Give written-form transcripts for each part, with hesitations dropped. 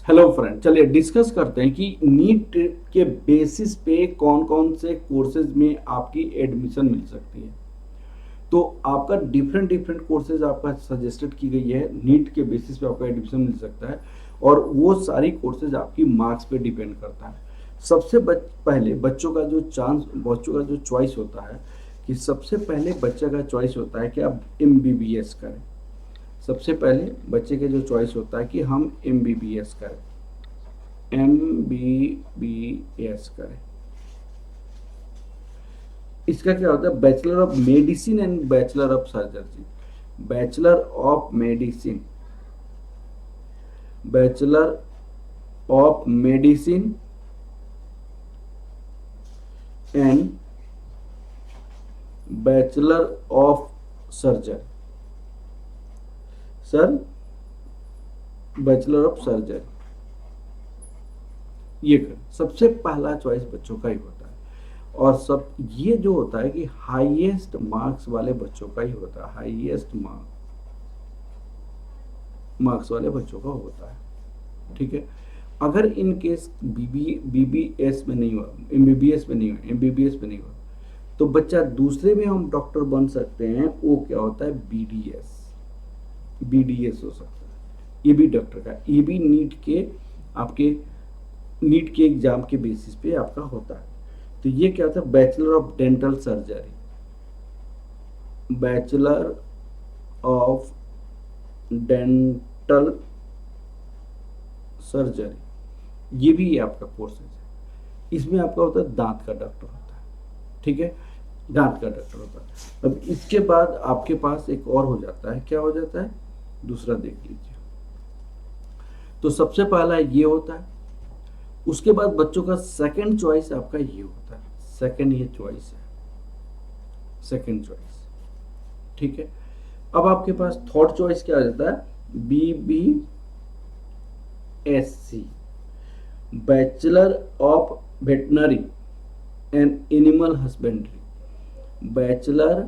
Hello friend, चलिए discuss करते हैं कि नीट के बेसिस पे कौन कौन से कोर्सेज में आपकी एडमिशन मिल सकती है। तो आपका डिफरेंट डिफरेंट कोर्सेज आपका सजेस्टेड की गई है, नीट के बेसिस पे आपका एडमिशन मिल सकता है। और वो सारी कोर्सेज आपकी मार्क्स पे डिपेंड करता है। सबसे पहले बच्चों का जो चॉइस होता है कि सबसे पहले बच्चे का चॉइस होता है कि आप एमबीबीएस करें। सबसे पहले बच्चे का जो चॉइस होता है कि हम एमबीबीएस करें, एमबीबीएस करें। इसका क्या होता है? Bachelor of medicine and bachelor of surgery. Bachelor of medicine, bachelor of medicine and bachelor of surgery. Sir, bachelor of surgery ये कर सबसे पहला चॉइस बच्चों का ही होता है। और सब ये जो होता है कि हाईएस्ट मार्क्स वाले बच्चों का ही होता है, हाईएस्ट मार्क्स वाले बच्चों का होता है। ठीक है। अगर इन केस बीबीएस में नहीं हुआ, एमबीबीएस में नहीं हुआ, एमबीबीएस में नहीं हुआ, तो बच्चा दूसरे में हम डॉक्टर बन सकते हैं। वो क्या होता है? बीडीएस। बीडीएस हो सकता है, ये भी डॉक्टर का, ये भी आपके नीट के एग्जाम के बेसिस पे आपका होता है। तो ये क्या होता है? Bachelor of dental surgery, bachelor of dental surgery, ये भी आपका कोर्स है। इसमें आपका होता है दांत का डॉक्टर होता है। ठीक है, दांत का डॉक्टर होता है। अब इसके बाद आपके पास एक और हो जाता है, क्या हो जाता है? दूसरा देख लीजिए। तो सबसे पहला ये होता है। उसके बाद बच्चों का सेकंड चॉइस आपका ये होता है, सेकंड ये चॉइस है, सेकंड चॉइस। ठीक है। अब आपके पास थर्ड चॉइस क्या हो जाता है? BBSC, bachelor of veterinary and animal husbandry, bachelor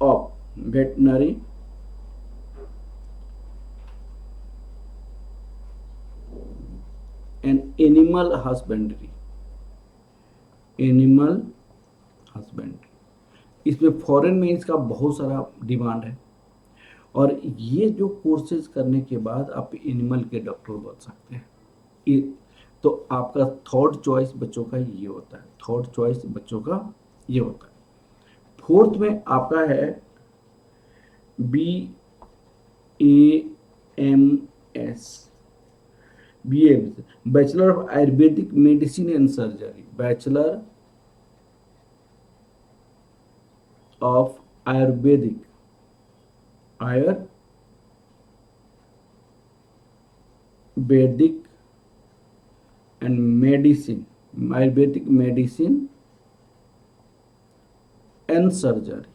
of veterinary and animal husbandry, animal husbandry. इसमें फॉरेन में इसका बहुत सारा डिमांड है। और ये जो कोर्सेज करने के बाद आप एनिमल के डॉक्टर बन सकते हैं। ये तो आपका थर्ड चॉइस बच्चों का ये होता है, थर्ड चॉइस बच्चों का ये होता है। फोर्थ में आपका है BAMS, BAMS, bachelor of Ayurvedic medicine and surgery, bachelor of Ayurvedic Ayurvedic and medicine, Ayurvedic medicine and surgery,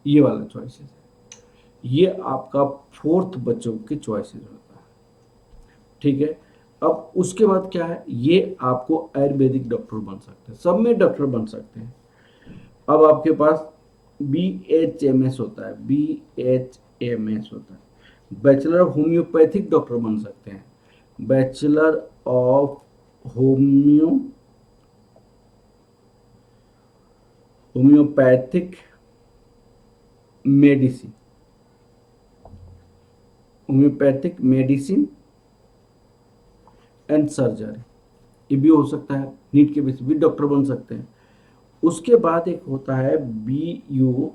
ये वाला चॉइसेस है। ये आपका फोर्थ बच्चों के चॉइसेस होता है। ठीक है। अब उसके बाद क्या है? ये आपको आयुर्वेदिक डॉक्टर बन सकते हैं, सब में डॉक्टर बन सकते हैं। अब आपके पास BHMS होता है, BHMS होता है, बैचलर ऑफ होम्योपैथिक डॉक्टर बन सकते हैं, bachelor of homeopathic medicine, homeopathic medicine and surgery, ये भी हो सकता है। नीट के बेसिस भी डॉक्टर बन सकते हैं। उसके बाद एक होता है BUMS,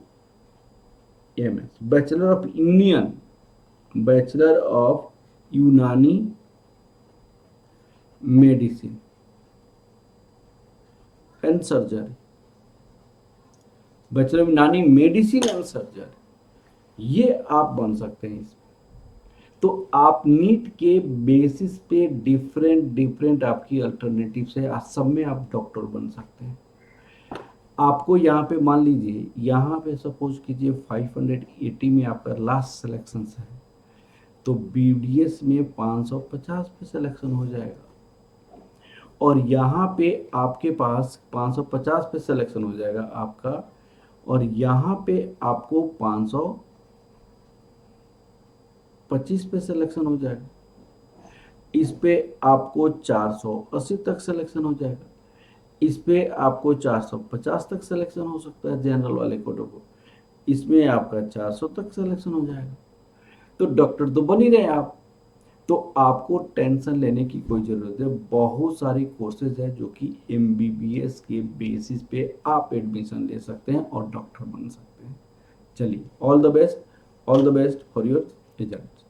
bachelor of union, bachelor of Unani medicine and surgery, bachelor of Unani medicine and surgery, ये आप बन सकते हैं इसमें। तो आप नीट के बेसिस पे डिफरेंट डिफरेंट आपकी अल्टरनेटिव है, आज सब में आप डॉक्टर बन सकते हैं। आपको यहाँ पे मान लीजिए, यहाँ पे सपोज कीजिए 580 में आपका लास्ट सिलेक्शन है, तो BDS में 550 पे सिलेक्शन हो जाएगा। और यहाँ पे आपके पास 550 पे सिलेक्शन हो जाएगा आपका। और यहाँ पे आपको 500 425 पे सिलेक्शन हो जाएगा, इस पे आपको 480 तक सिलेक्शन हो जाएगा, इस पे आपको 450 तक सिलेक्शन हो सकता है जनरल वाले कोटों को, इसमें आपका 400 तक सिलेक्शन हो जाएगा। तो डॉक्टर तो बन ही रहे आप। तो आपको टेंशन लेने की कोई ज़रूरत है, बहुत सारी कोर्सेज है जो कि एमबीबीएस के बेसिस पे आप एडमिशन ले सकते हैं और डॉक्टर बन सकते हैं। चलिए, all the best, all the best for your result.